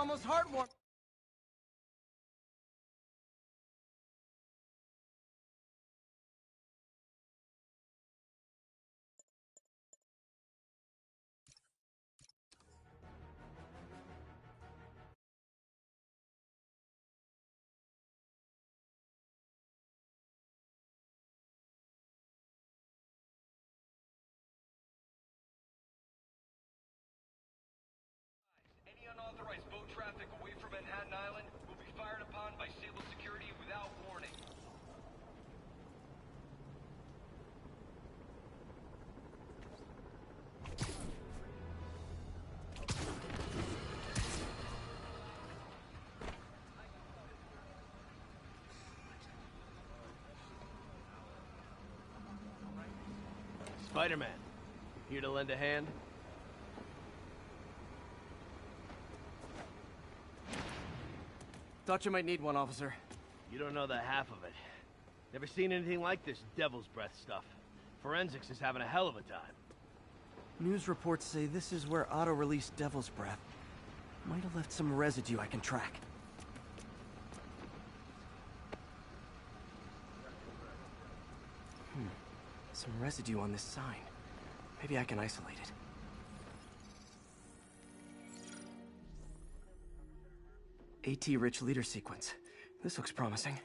almost heartwarming. Any unauthorized boat traffic away from Manhattan Island will be fired upon by Sable Security without warning. Spiderman, here to lend a hand? Thought you might need one, officer. You don't know the half of it. Never seen anything like this devil's breath stuff. Forensics is having a hell of a time. News reports say this is where Otto released Devil's Breath. Might have left some residue I can track. Some residue on this sign. Maybe I can isolate it. AT-rich leader sequence. This looks promising.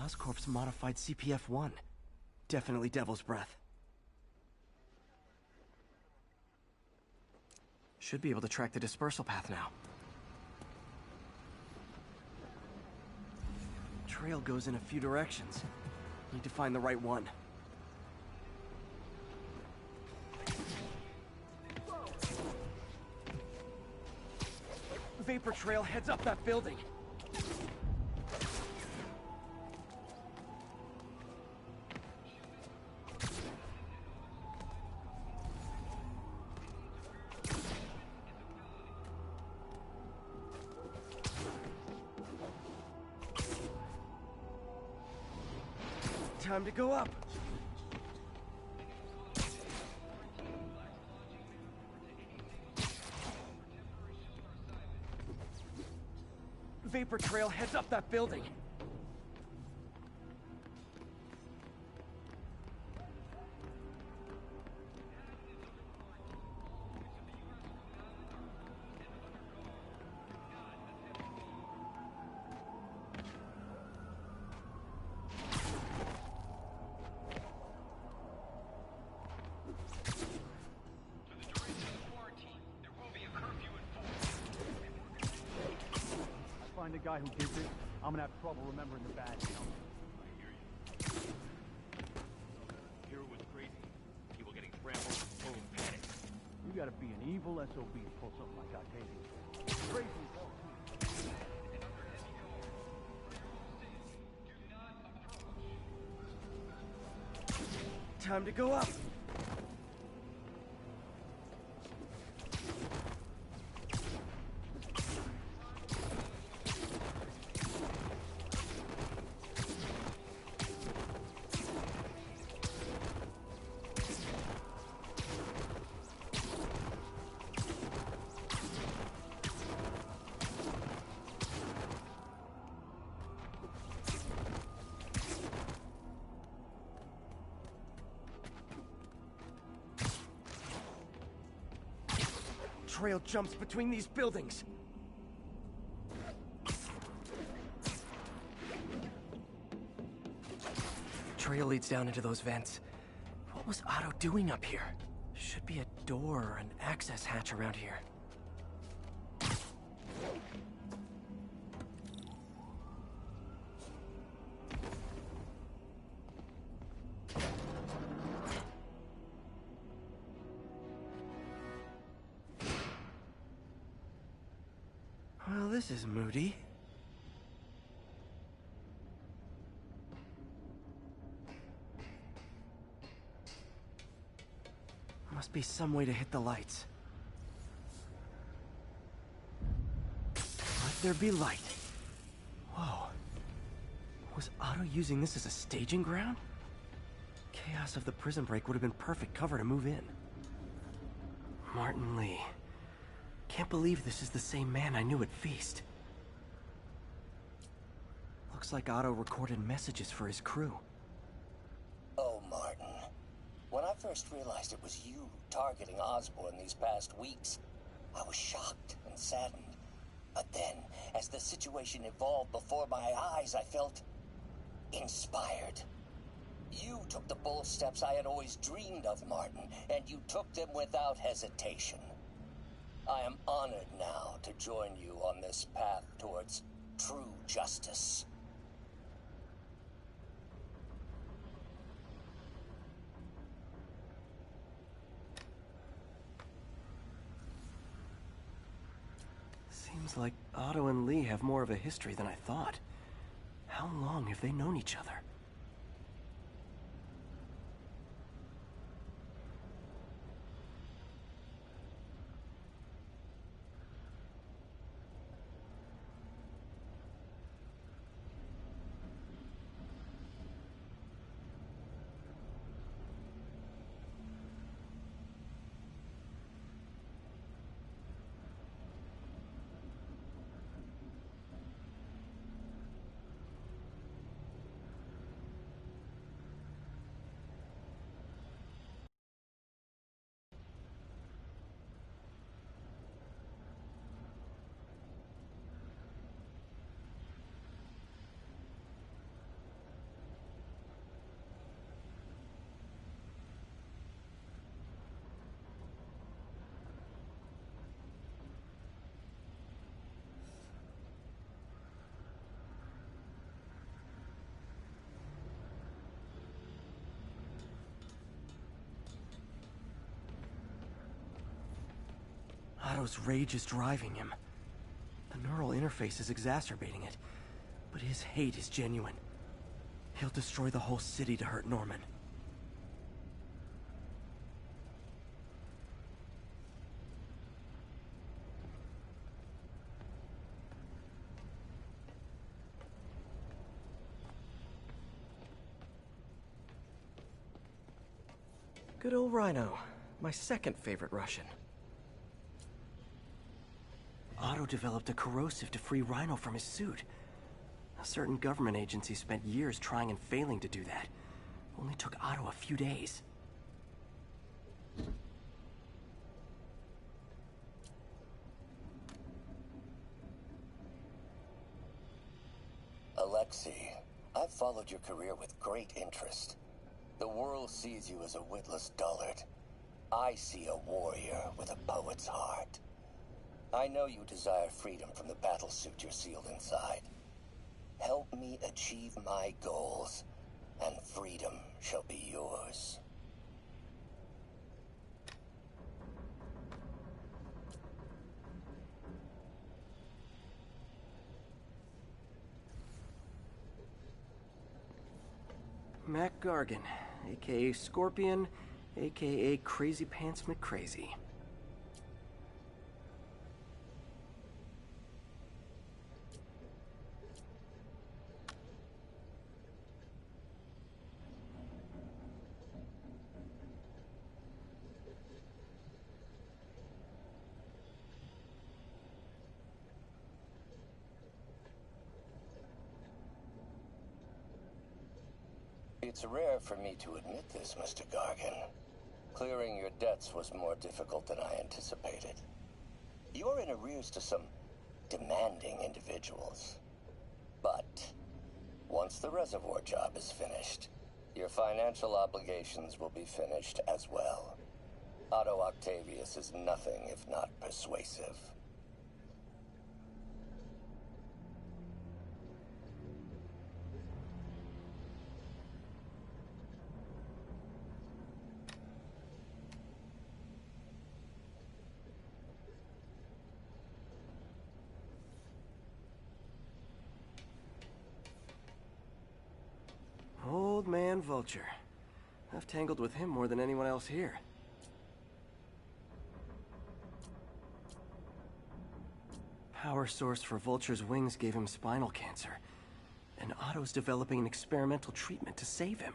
Oscorp's modified CPF-1. Definitely Devil's Breath. Should be able to track the dispersal path now. Trail goes in a few directions. Need to find the right one. Vapor trail heads up that building. Time to go up. Vapor trail heads up that building. Find the guy who gives it, I'm gonna have trouble remembering the badge, you know? I hear you. Here it was crazy. People getting trampled, total panic. You gotta be an evil SOB to pull something like that, can't you? Crazy as hell, too. Time to go up. trail jumps between these buildings. Trail leads down into those vents. What was Otto doing up here? Should be a door or an access hatch around here. Well, this is moody. Must be some way to hit the lights. Let there be light. Whoa. Was Otto using this as a staging ground? Chaos of the prison break would have been perfect cover to move in. Martin Lee. Can't believe this is the same man I knew at Feast. Looks like Otto recorded messages for his crew. Oh, Martin. When I first realized it was you targeting Osborn these past weeks, I was shocked and saddened. But then, as the situation evolved before my eyes, I felt inspired. You took the bold steps I had always dreamed of, Martin, and you took them without hesitation. I am honored now to join you on this path towards true justice. Seems like Otto and Lee have more of a history than I thought. How long have they known each other? Otto's rage is driving him. The neural interface is exacerbating it, but his hate is genuine. He'll destroy the whole city to hurt Norman. Good old Rhino, my second favorite Russian. Otto developed a corrosive to free Rhino from his suit. A certain government agency spent years trying and failing to do that. Only took Otto a few days. Alexei, I've followed your career with great interest. The world sees you as a witless dullard. I see a warrior with a poet's heart. I know you desire freedom from the battlesuit you're sealed inside. Help me achieve my goals, and freedom shall be yours. Mac Gargan, aka Scorpion, aka Crazy Pants McCrazy. It's rare for me to admit this, Mr. Gargan. Clearing your debts was more difficult than I anticipated. You're in arrears to some demanding individuals. But once the reservoir job is finished, your financial obligations will be finished as well. Otto Octavius is nothing if not persuasive. Old man Vulture. I've tangled with him more than anyone else here. Power source for Vulture's wings gave him spinal cancer, and Otto's developing an experimental treatment to save him.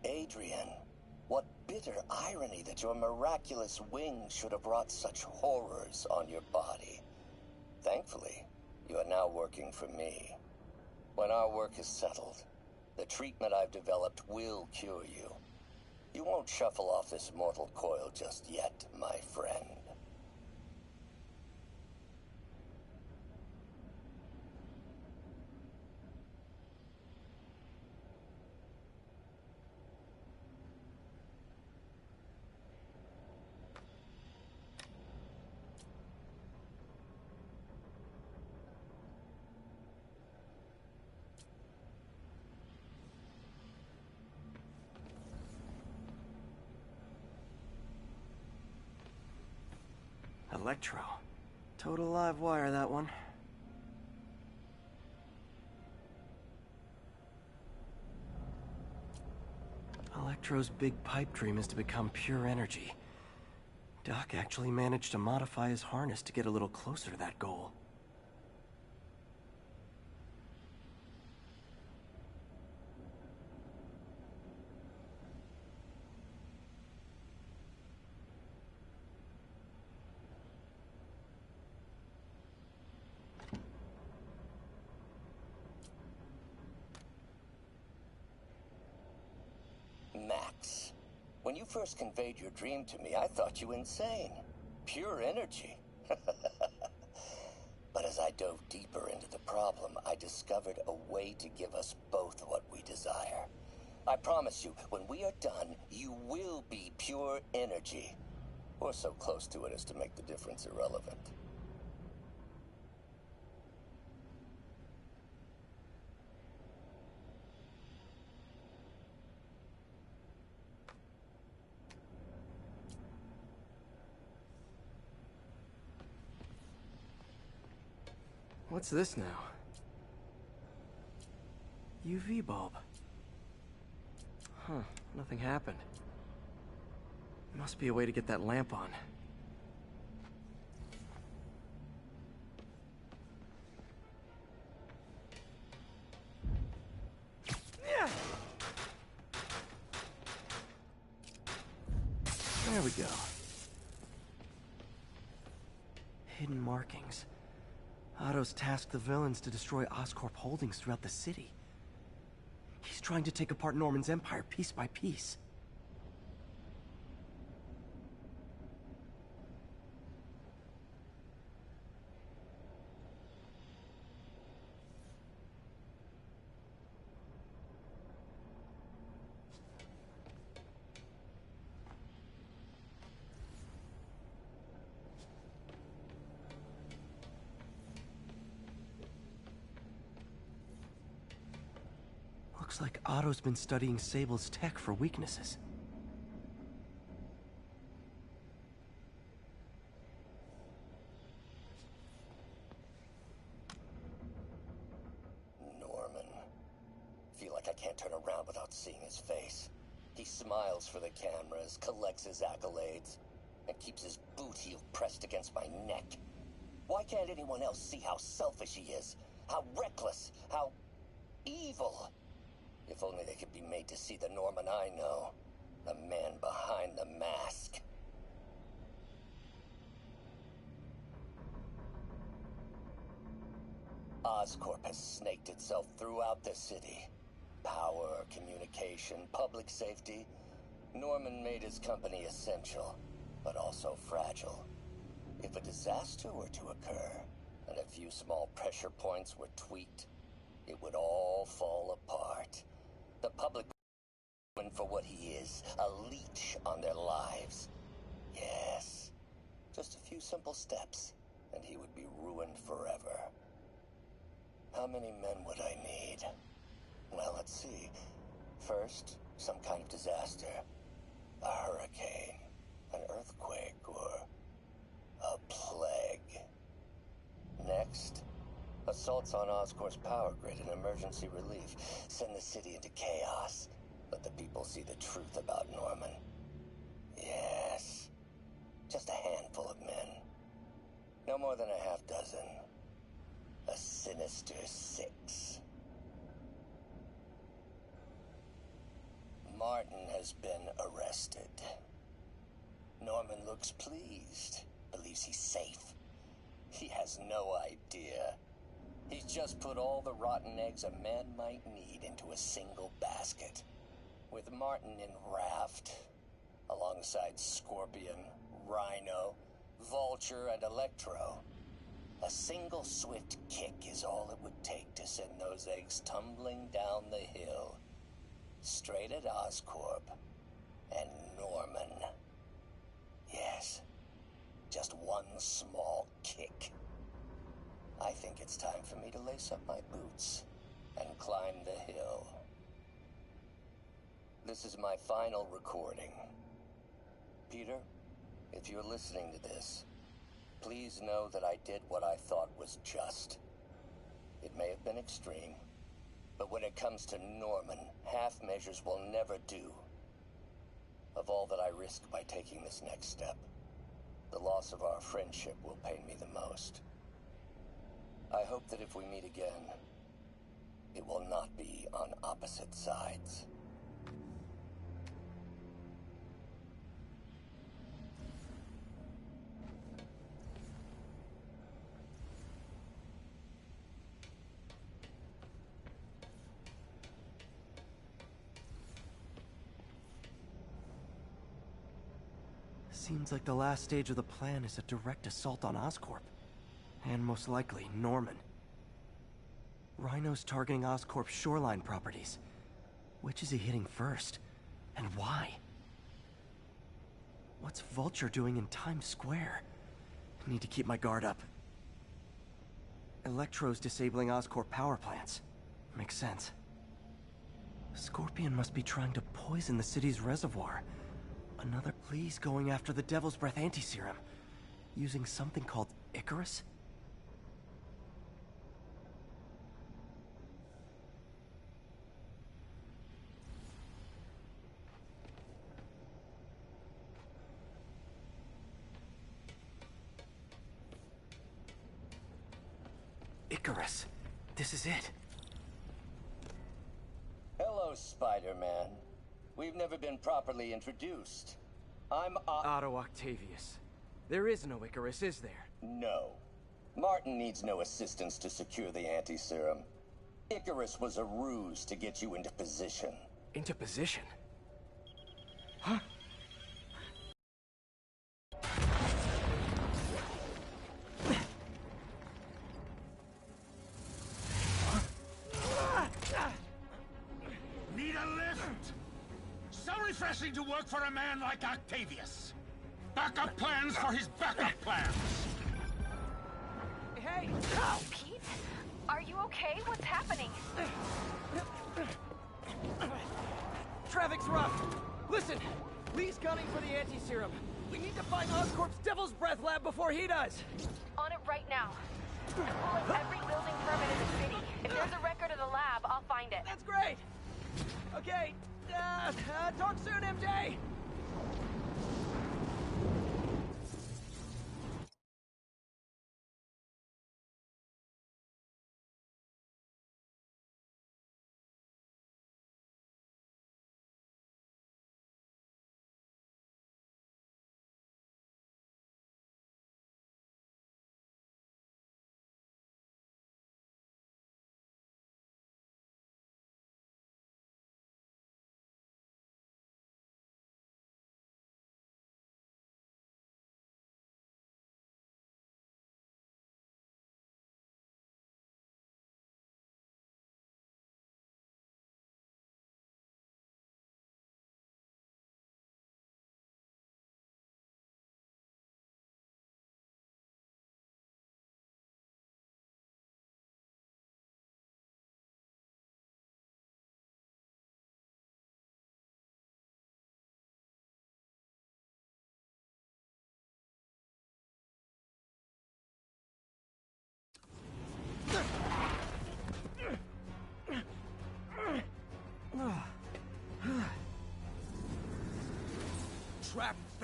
Adrian, what bitter irony that your miraculous wings should have brought such horrors on your body. Thankfully, you are now working for me. When our work is settled, the treatment I've developed will cure you. You won't shuffle off this mortal coil just yet, my friend. Electro. Total live wire, that one. Electro's big pipe dream is to become pure energy. Doc actually managed to modify his harness to get a little closer to that goal. Max, when you first conveyed your dream to me, I thought you insane. Pure energy. But as I dove deeper into the problem, I discovered a way to give us both what we desire. I promise you, when we are done, you will be pure energy. Or so close to it as to make the difference irrelevant. What's this now? UV bulb. Huh, nothing happened. Must be a way to get that lamp on. There we go. Hidden markings. Otto's tasked the villains to destroy Oscorp holdings throughout the city. He's trying to take apart Norman's empire piece by piece. Looks like Otto's been studying Sable's tech for weaknesses. Norman. Feel like I can't turn around without seeing his face. He smiles for the cameras, collects his accolades, and keeps his boot heel pressed against my neck. Why can't anyone else see how selfish he is? How reckless? How evil? If only they could be made to see the Norman I know. The man behind the mask. Oscorp has snaked itself throughout the city. Power power, communication, public safety, Norman made his company essential, but also fragile. If a disaster were to occur, and a few small pressure points were tweaked, it would all fall apart. The public would be for what he is, a leech on their lives. Yes, just a few simple steps, and he would be ruined forever. How many men would I need? Well, let's see. First, some kind of disaster. A hurricane, an earthquake, or a plague. Next, assaults on Oscorp's power grid and emergency relief. Send the city into chaos. Let the people see the truth about Norman. Yes, just a handful of men. No more than a half dozen. A sinister 6. Martin has been arrested. Norman looks pleased, believes he's safe. He has no idea. He's just put all the rotten eggs a man might need into a single basket. With Martin in raft, alongside Scorpion, Rhino, Vulture, and Electro. A single swift kick is all it would take to send those eggs tumbling down the hill. Straight at Oscorp and Norman. Yes, just one small kick. I think it's time for me to lace up my boots and climb the hill. This is my final recording. Peter, if you're listening to this, please know that I did what I thought was just. It may have been extreme, but when it comes to Norman, half measures will never do. Of all that I risk by taking this next step, the loss of our friendship will pain me the most. I hope that if we meet again, it will not be on opposite sides. Seems like the last stage of the plan is a direct assault on Oscorp. And most likely, Norman. Rhino's targeting Oscorp's shoreline properties. Which is he hitting first? And why? What's Vulture doing in Times Square? I need to keep my guard up. Electro's disabling Oscorp power plants. Makes sense. Scorpion must be trying to poison the city's reservoir. Another please going after the Devil's Breath anti-serum. Using something called Icarus? Icarus. This is it. Hello, Spider-Man. We've never been properly introduced. I'm Otto Octavius. There is no Icarus, is there? No. Martin needs no assistance to secure the anti-serum. Icarus was a ruse to get you into position. Into position? Huh? Need a lift? So refreshing to work for a man like Octavius. Backup plans for his backup plans. Hey! Oh, Pete? Are you okay? What's happening? Traffic's rough. Listen, Lee's gunning for the anti-serum. We need to find Oscorp's Devil's Breath lab before he does. On it right now. Pull up every building permit in the city. If there's a record of the lab, I'll find it. That's great. Okay, talk soon, MJ.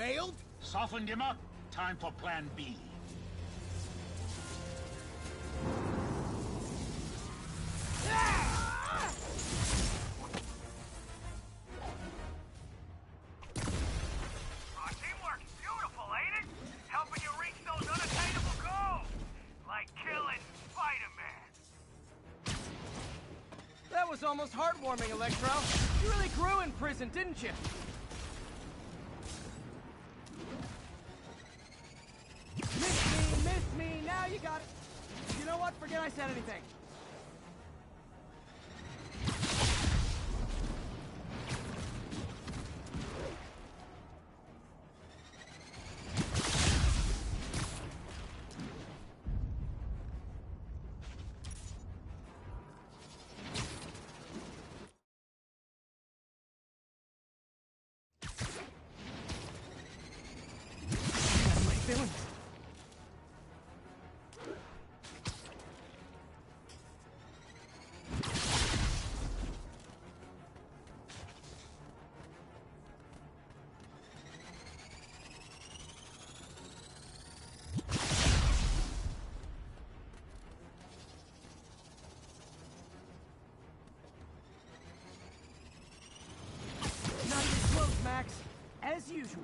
failed? Softened him up. Time for plan B. Teamwork's beautiful, ain't it? Helping you reach those unattainable goals. Like killing Spider-Man. That was almost heartwarming, Electro. You really grew in prison, didn't you? Missed me, now you got it. You know what? Forget I said anything. That's my feelings. Not even close, Max. As usual.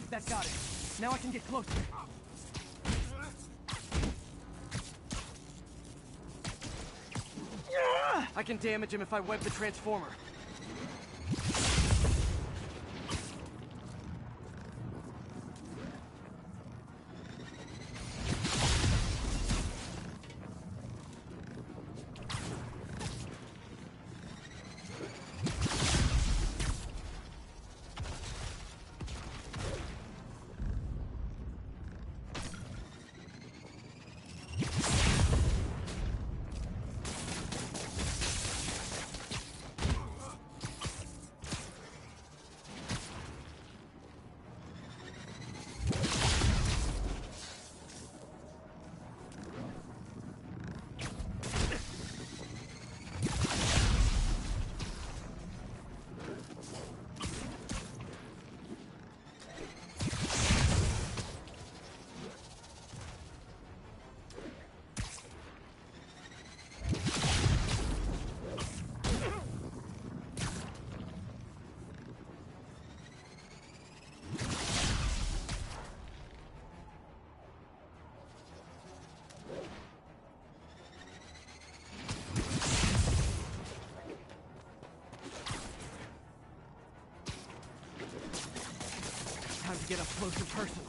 That got it. Now I can get closer. I can damage him if I web the transformer. Time to get up close and personal.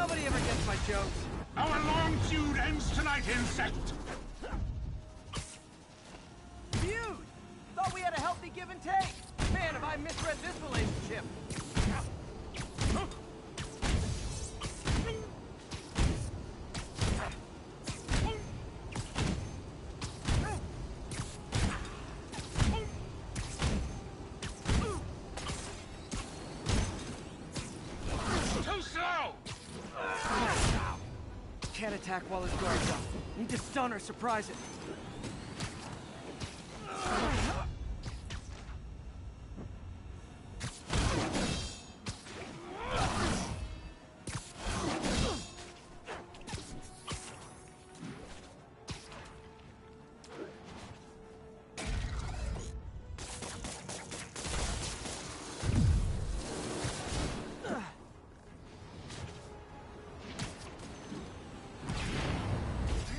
Nobody ever gets my jokes. Our long feud ends tonight, insect! Feud! Thought we had a healthy give and take. Man, have I misread this relationship. Too slow! Can't attack while his guard's up. Need to stun or surprise him.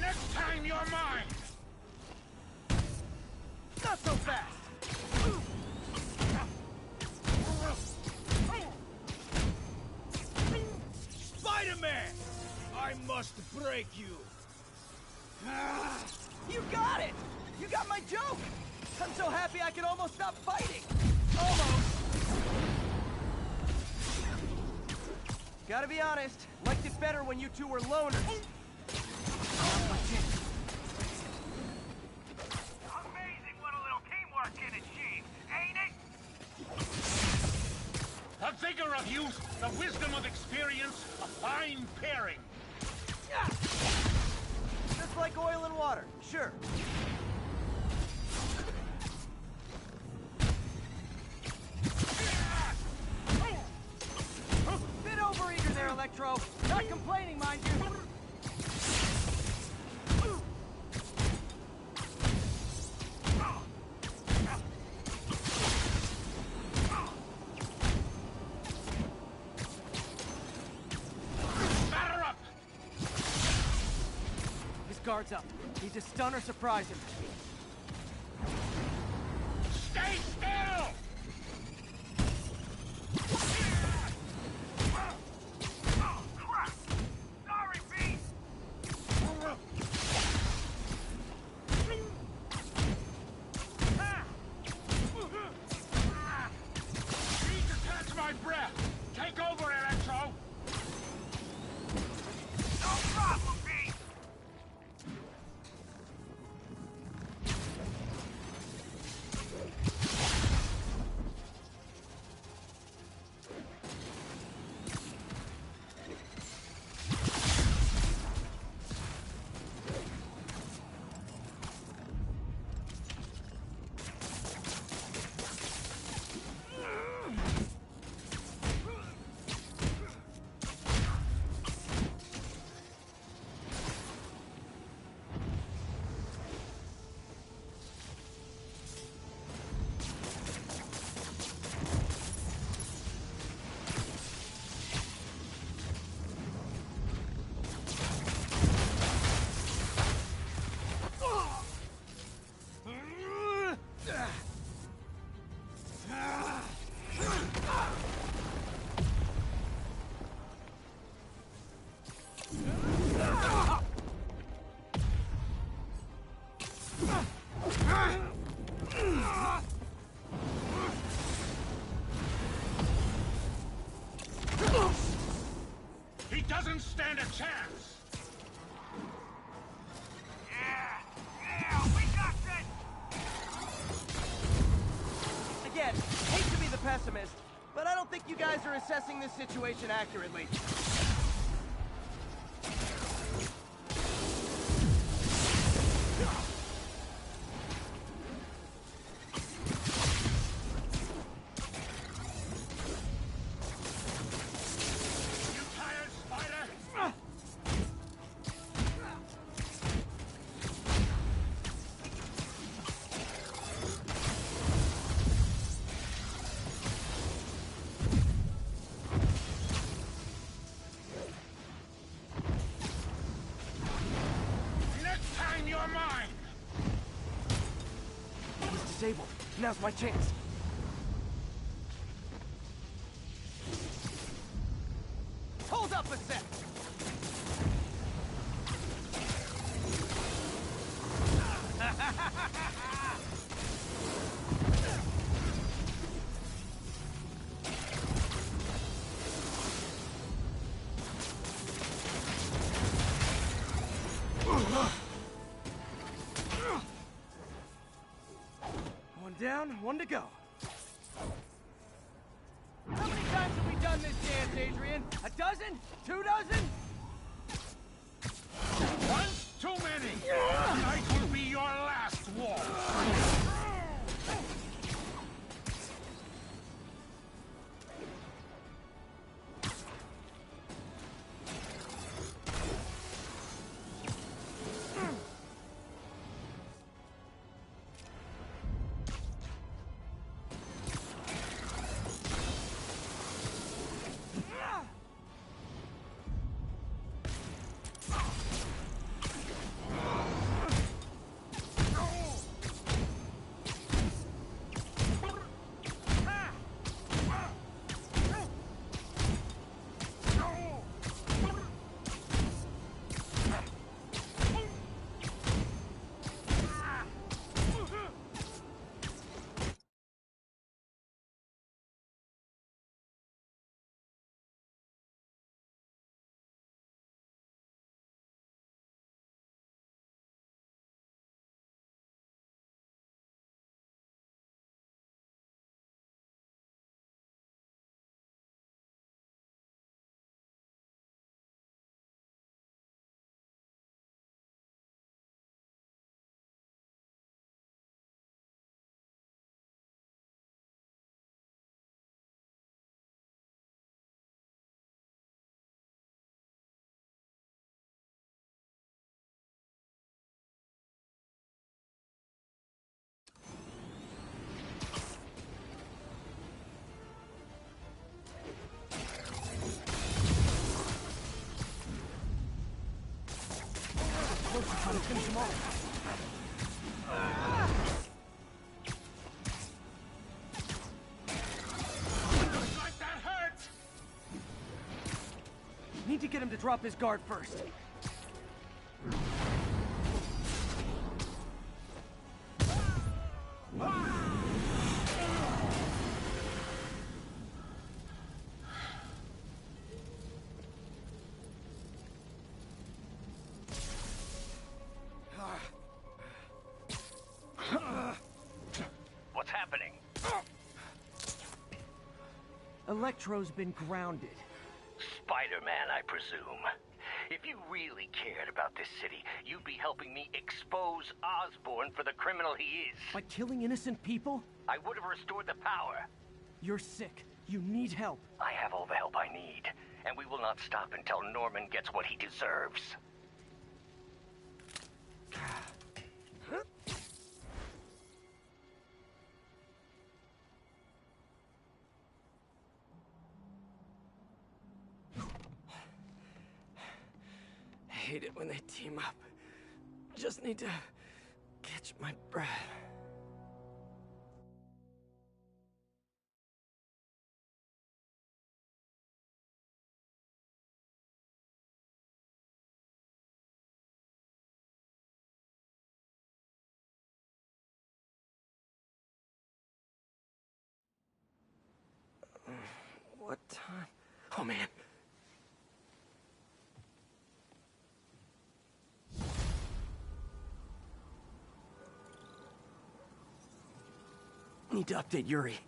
Next time you're mine! Not so fast! Spider-Man! I must break you. You got it! You got my joke! I'm so happy I can almost stop fighting! Almost! Gotta be honest, liked it better when you two were loners. Amazing what a little teamwork can achieve, ain't it? The vigor of youth, the wisdom of experience, a fine pairing. Just like oil and water, sure. Bit overeager there, Electro. Not complaining, mind you. Batter up! His guard's up. Need to stun or surprise him. Stay still! Oh, crap! Sorry, Pete! Need to catch my breath! Take over, Electro! No problem, Pete! He doesn't stand a chance! Yeah, we got this! Again, hate to be the pessimist, but I don't think you guys are assessing this situation accurately. You tired, Spider? Next time you're mine! He's disabled. Now's my chance. Hold up a sec! One down, one to go. How many times have we done this dance, Adrian? A dozen? 2 dozen? Once too many! Tonight will be your last war! Trying to finish him off. Like that hurts! Need to get him to drop his guard first. What's happening? Electro's been grounded. Spider-Man, I presume. If you really cared about this city, you'd be helping me expose Osborn for the criminal he is. By killing innocent people? I would have restored the power. You're sick. You need help. I have all the help I need, and we will not stop until Norman gets what he deserves. I hate it when they team up. Just need to catch my breath. What time? Oh man. Need to update Yuri.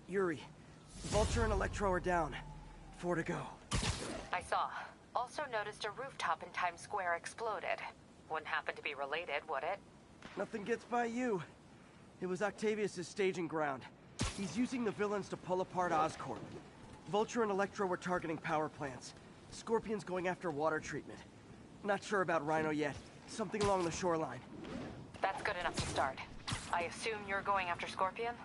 Yuri, Vulture and Electro are down. 4 to go. I saw. Also noticed a rooftop in Times Square exploded. Wouldn't happen to be related, would it? Nothing gets by you. It was Octavius' staging ground. He's using the villains to pull apart Oscorp. Vulture and Electro were targeting power plants. Scorpion's going after water treatment. Not sure about Rhino yet. Something along the shoreline. That's good enough to start. I assume you're going after Scorpion?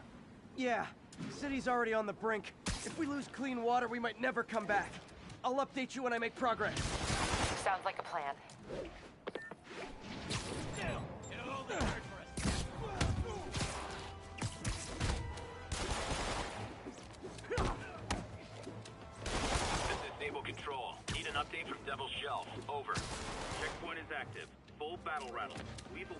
Yeah. City's already on the brink. If we lose clean water, we might never come back. I'll update you when I make progress. Sounds like a plan. This is Stable Control. Need an update from Devil's Shelf. Over. Checkpoint is active. full battle rattle. Lethal.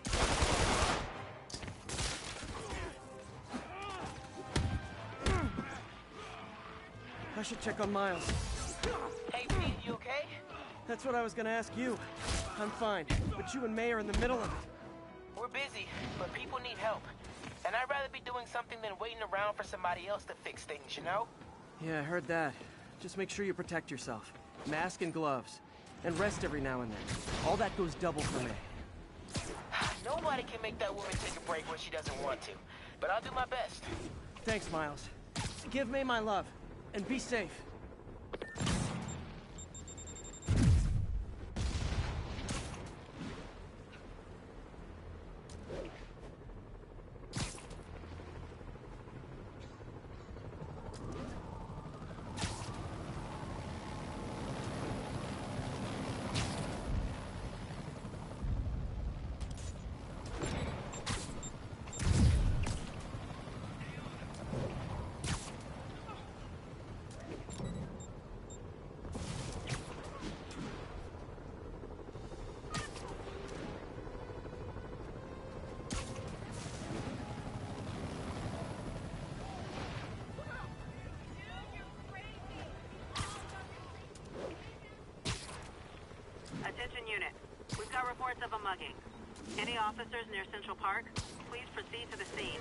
I should check on Miles. Hey, Pete, you okay? That's what I was gonna ask you. I'm fine, but you and May are in the middle of it. We're busy, but people need help. And I'd rather be doing something than waiting around for somebody else to fix things, you know? Yeah, I heard that. Just make sure you protect yourself. Mask and gloves. And rest every now and then. All that goes double for me. Nobody can make that woman take a break when she doesn't want to. But I'll do my best. Thanks, Miles. Give May my love. And be safe. Attention unit. We've got reports of a mugging. Any officers near Central Park, please proceed to the scene.